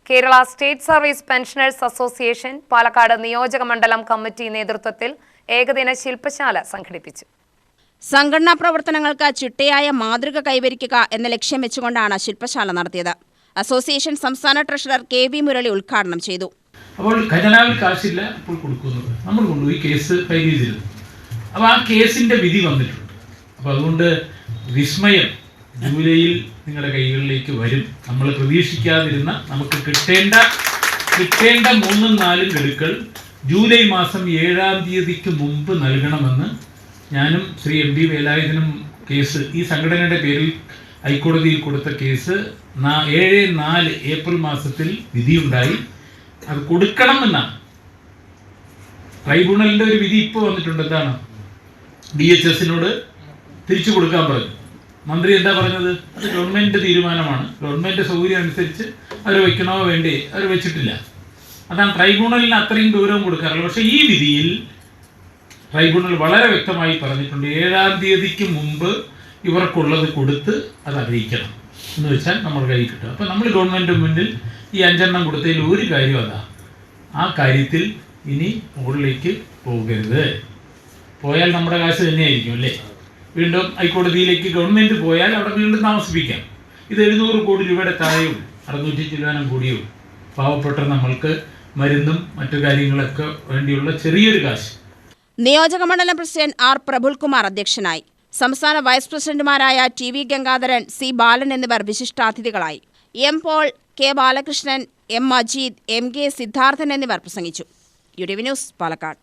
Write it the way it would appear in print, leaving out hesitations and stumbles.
Kerala state service pensioners association Palakkad നിയോജക മണ്ഡലം committee നേതൃത്വത്തിൽ ഏകദിന ശില്പശാല സംഘടിപ്പിച്ചു. സംഘടനാ പ്രവർത്തനങ്ങൾക്ക് ചിട്ടയായ മാതൃക കൈവരിക്കുക എന്ന ലക്ഷ്യം വെച്ചുകൊണ്ടാണ് ശില്പശാല നടത്തിയത്. അസോസിയേഷൻ സംസ്ഥാന ട്രഷറർ കെ.വി. മുരളി ഉദ്ഘാടനം ചെയ്തു. അപ്പോൾ ഖജനാവിൽ കാശില്ല, അപ്പോൾ കൊടുക്കുന്നത് നമ്മൾ കൊണ്ടുപോയി കേസ് ഫയൽ ചെയ്തിരുന്നു. അപ്പോൾ ആ കേസിൻ്റെ വിധി വന്നിട്ടുണ്ട്. അപ്പോൾ അതുകൊണ്ട് വിസ്മയം ജൂലൈയിൽ നിങ്ങളുടെ കൈകളിലേക്ക് വരും. നമ്മൾ പ്രതീക്ഷിക്കാതിരുന്ന നമുക്ക് കിട്ടേണ്ട 3ഉം 4ഉം ഗഡുക്കൾ ജൂലൈ മാസം 7-ാം തീയതിക്ക് മുമ്പ് നൽകണമെന്ന് ഞാനും ശ്രീ എം പി വേലായുധനും കേസ് ഈ സംഘടനയുടെ പേരിൽ ഹൈക്കോടതിയിൽ കൊടുത്ത കേസ് 7-4 ഏപ്രിൽ മാസത്തിൽ വിധിയുണ്ടായി. അത് കൊടുക്കണമെന്നാണ് ട്രൈബ്യൂണലിൻ്റെ ഒരു വിധി ഇപ്പോൾ വന്നിട്ടുണ്ട്. എന്താണ് DHSനോട് തിരിച്ചു കൊടുക്കാൻ പറഞ്ഞു. മന്ത്രി എന്താ പറഞ്ഞത്? അത് ഗവൺമെൻറ് തീരുമാനമാണ്, ഗവൺമെൻറ് സൗകര്യം അനുസരിച്ച് അവർ വയ്ക്കണോ വേണ്ടേ, അവർ വെച്ചിട്ടില്ല. അതാണ് ട്രൈബ്യൂണലിന് അത്രയും ഗൗരവം കൊടുക്കാറുള്ളത്. പക്ഷേ ഈ വിധിയിൽ ട്രൈബ്യൂണൽ വളരെ വ്യക്തമായി പറഞ്ഞിട്ടുണ്ട്, 7-ാം തീയതിക്ക് മുമ്പ് ഇവർക്കുള്ളത് കൊടുത്ത് അത് അറിയിക്കണം എന്ന് വെച്ചാൽ നമ്മൾ കൈ കിട്ടും. അപ്പോൾ നമ്മൾ ഗവൺമെൻറ് മുന്നിൽ ഈ 5 കൊടുത്തതിൽ ഒരു കാര്യം അതാ, ആ കാര്യത്തിൽ ഇനി മുകളിലേക്ക് പോകരുത്. പോയാൽ നമ്മുടെ കാശ് തന്നെയായിരിക്കും അല്ലേ. വീണ്ടും ഹൈക്കോടതിയിലേക്ക് ഗവൺമെൻറ് പോയാൽ അവിടെ വീണ്ടും താമസിപ്പിക്കാം. ഇത് 700 കോടി രൂപയുടെ താഴെയും 600 ചില്ലാനം കൂടിയും പാവപ്പെട്ട നമ്മൾക്ക് മരുന്നും മറ്റു കാര്യങ്ങളൊക്കെ വേണ്ടിയുള്ള ചെറിയൊരു കാശ്. നിയോജക മണ്ഡലം പ്രസിഡന്റ് ആർ പ്രഫുൽകുമാർ അധ്യക്ഷനായി. സംസ്ഥാന വൈസ് പ്രസിഡന്റുമാരായ ടി.വി. ഗംഗാധരൻ, സി. ബാലൻ എന്നിവർ വിശിഷ്ടാതിഥികളായി. M. Paul, K. Balakrishnan, M. Majeed, M. K. Siddharthan എന്നിവർ പ്രസംഗിച്ചു. UTV news, Palakkad.